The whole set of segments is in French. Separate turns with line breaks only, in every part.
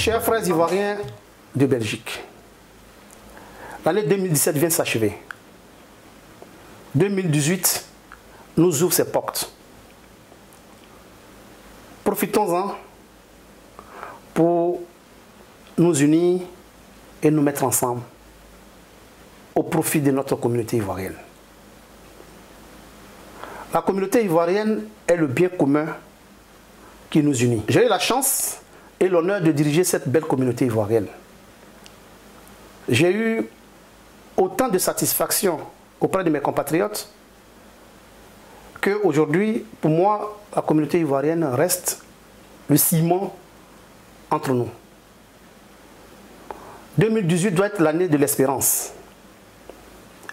Chers frères ivoiriens de Belgique, l'année 2017 vient de s'achever. 2018 nous ouvre ses portes. Profitons-en pour nous unir et nous mettre ensemble au profit de notre communauté ivoirienne. La communauté ivoirienne est le bien commun qui nous unit. J'ai eu la chance et l'honneur de diriger cette belle communauté ivoirienne. J'ai eu autant de satisfaction auprès de mes compatriotes qu'aujourd'hui, pour moi, la communauté ivoirienne reste le ciment entre nous. 2018 doit être l'année de l'espérance.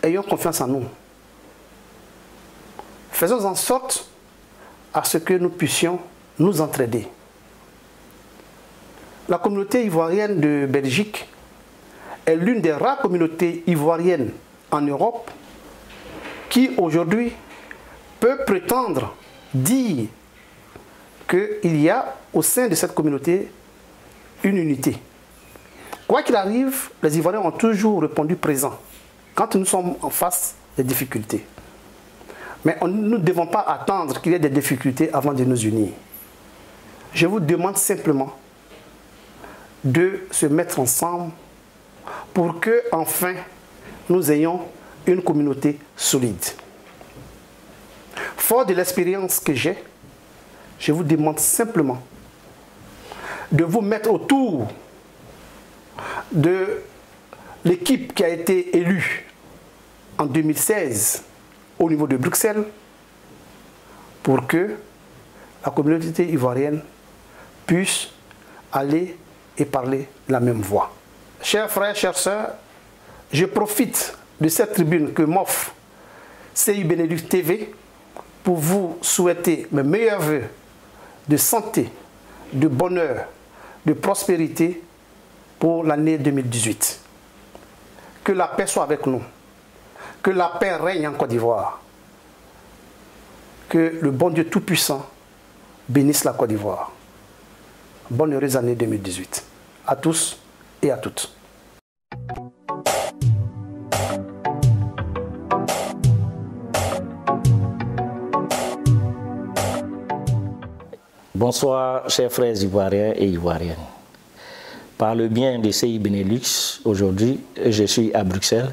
Ayons confiance en nous. Faisons en sorte à ce que nous puissions nous entraider. La communauté ivoirienne de Belgique est l'une des rares communautés ivoiriennes en Europe qui aujourd'hui peut prétendre dire qu'il y a au sein de cette communauté une unité. Quoi qu'il arrive, les Ivoiriens ont toujours répondu présent quand nous sommes en face des difficultés. Mais nous ne devons pas attendre qu'il y ait des difficultés avant de nous unir. Je vous demande simplement de se mettre ensemble pour que, enfin, nous ayons une communauté solide. Fort de l'expérience que j'ai, je vous demande simplement de vous mettre autour de l'équipe qui a été élue en 2016 au niveau de Bruxelles pour que la communauté ivoirienne puisse aller et parler la même voix. Chers frères, chères sœurs, je profite de cette tribune que m'offre CI Benelux TV pour vous souhaiter mes meilleurs vœux de santé, de bonheur, de prospérité pour l'année 2018. Que la paix soit avec nous. Que la paix règne en Côte d'Ivoire. Que le bon Dieu Tout-Puissant bénisse la Côte d'Ivoire. Bonne heureuse année 2018. À tous et à toutes.
Bonsoir, chers frères ivoiriens et ivoiriennes. Par le bien de CI Benelux, aujourd'hui, je suis à Bruxelles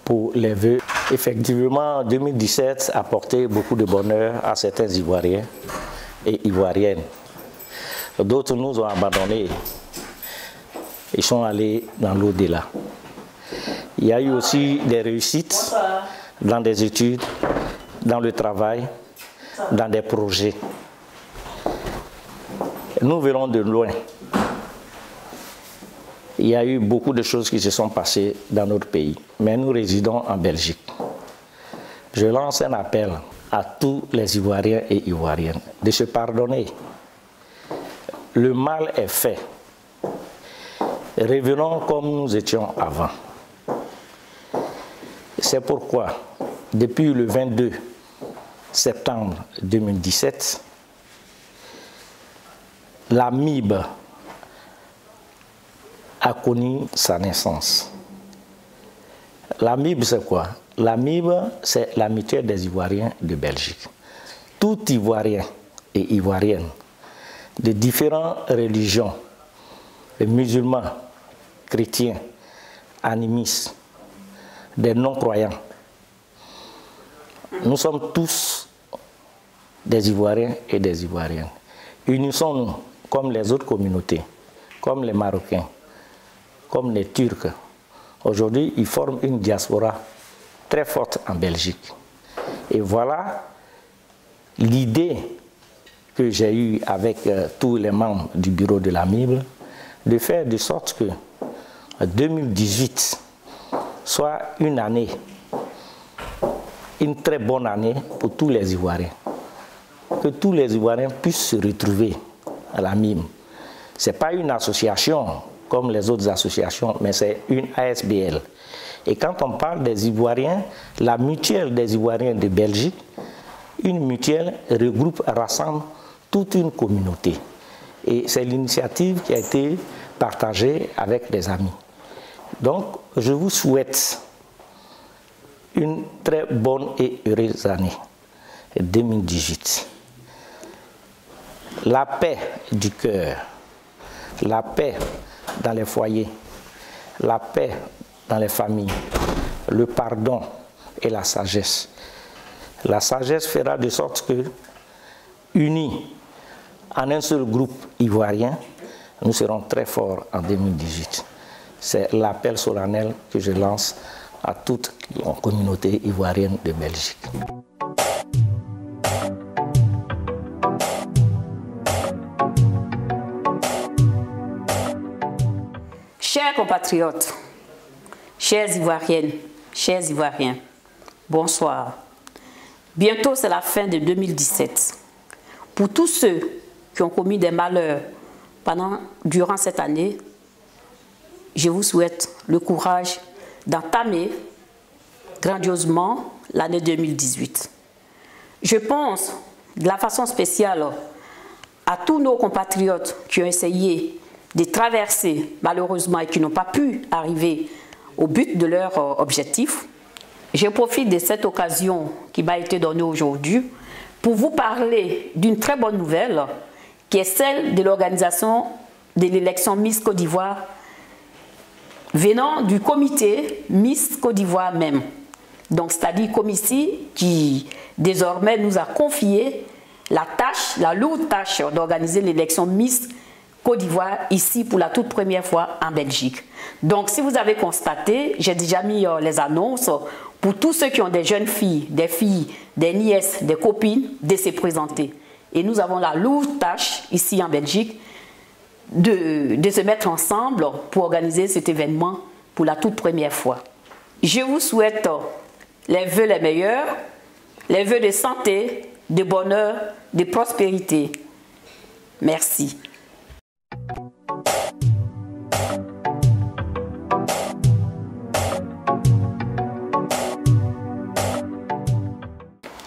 pour les vœux. Effectivement, 2017 a porté beaucoup de bonheur à certains Ivoiriens et Ivoiriennes. D'autres nous ont abandonnés et sont allés dans l'au-delà. Il y a eu aussi des réussites dans des études, dans le travail, dans des projets. Nous venons de loin. Il y a eu beaucoup de choses qui se sont passées dans notre pays, mais nous résidons en Belgique. Je lance un appel à tous les Ivoiriens et Ivoiriennes de se pardonner. Le mal est fait. Revenons comme nous étions avant. C'est pourquoi, depuis le 22 septembre 2017, la MIB a connu sa naissance. La MIB, c'est quoi? La MIB, c'est la mutuelle des Ivoiriens de Belgique. Tout Ivoirien et Ivoirienne de différentes religions, les musulmans, chrétiens, animistes, des non-croyants, nous sommes tous des Ivoiriens et des Ivoiriennes. Unissons-nous comme les autres communautés, comme les Marocains, comme les Turcs. Aujourd'hui, ils forment une diaspora très forte en Belgique. Et voilà l'idée que j'ai eue avec tous les membres du bureau de la MIB, de faire de sorte que 2018 soit une année, une très bonne année pour tous les Ivoiriens. Que tous les Ivoiriens puissent se retrouver à la MIB. Ce n'est pas une association comme les autres associations, mais c'est une ASBL. Et quand on parle des Ivoiriens, la mutuelle des Ivoiriens de Belgique, une mutuelle regroupe, rassemble toute une communauté. Et c'est l'initiative qui a été partager avec les amis. Donc, je vous souhaite une très bonne et heureuse année 2018. La paix du cœur, la paix dans les foyers, la paix dans les familles, le pardon et la sagesse. La sagesse fera de sorte que, unis en un seul groupe ivoirien, nous serons très forts en 2018. C'est l'appel solennel que je lance à toute la communauté ivoirienne de Belgique.
Chers compatriotes, chères Ivoiriennes, chers Ivoiriens, bonsoir. Bientôt, c'est la fin de 2017. Pour tous ceux qui ont commis des malheurs durant cette année, je vous souhaite le courage d'entamer grandiosement l'année 2018. Je pense de la façon spéciale à tous nos compatriotes qui ont essayé de traverser malheureusement et qui n'ont pas pu arriver au but de leur objectif. Je profite de cette occasion qui m'a été donnée aujourd'hui pour vous parler d'une très bonne nouvelle qui est celle de l'organisation de l'élection Miss Côte d'Ivoire venant du comité Miss Côte d'Ivoire même. Donc, c'est-à-dire comité qui désormais nous a confié la lourde tâche d'organiser l'élection Miss Côte d'Ivoire ici pour la toute première fois en Belgique. Donc, si vous avez constaté, j'ai déjà mis les annonces pour tous ceux qui ont des jeunes filles, des nièces, des copines, de se présenter. Et nous avons la lourde tâche ici en Belgique de se mettre ensemble pour organiser cet événement pour la toute première fois. Je vous souhaite les vœux les meilleurs, les vœux de santé, de bonheur, de prospérité. Merci.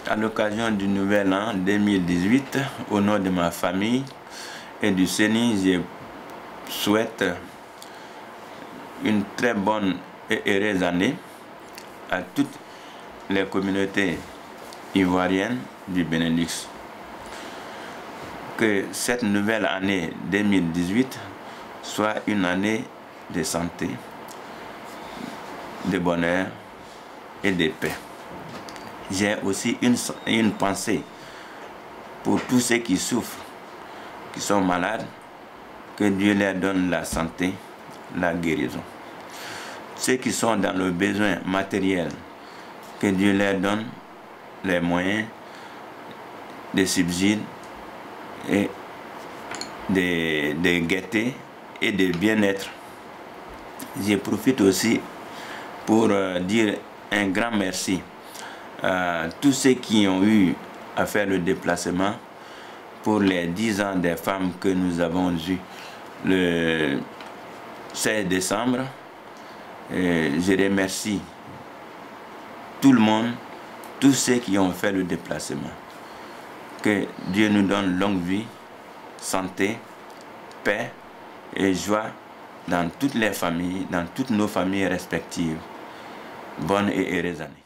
À l'occasion du nouvel an 2018, au nom de ma famille et du CENI, je souhaite une très bonne et heureuse année à toutes les communautés ivoiriennes du Benelux. Que cette nouvelle année 2018 soit une année de santé, de bonheur et de paix. J'ai aussi une pensée pour tous ceux qui souffrent, qui sont malades, que Dieu leur donne la santé, la guérison. Ceux qui sont dans le besoin matériel, que Dieu leur donne les moyens de subsides et de gaieté et de bien-être. Je profite aussi pour dire un grand merci à tous ceux qui ont eu à faire le déplacement pour les 10 ans des femmes que nous avons eues le 16 décembre. Je remercie tout le monde, tous ceux qui ont fait le déplacement. Que Dieu nous donne longue vie, santé, paix et joie dans toutes les familles, dans toutes nos familles respectives. Bonne et heureuse année.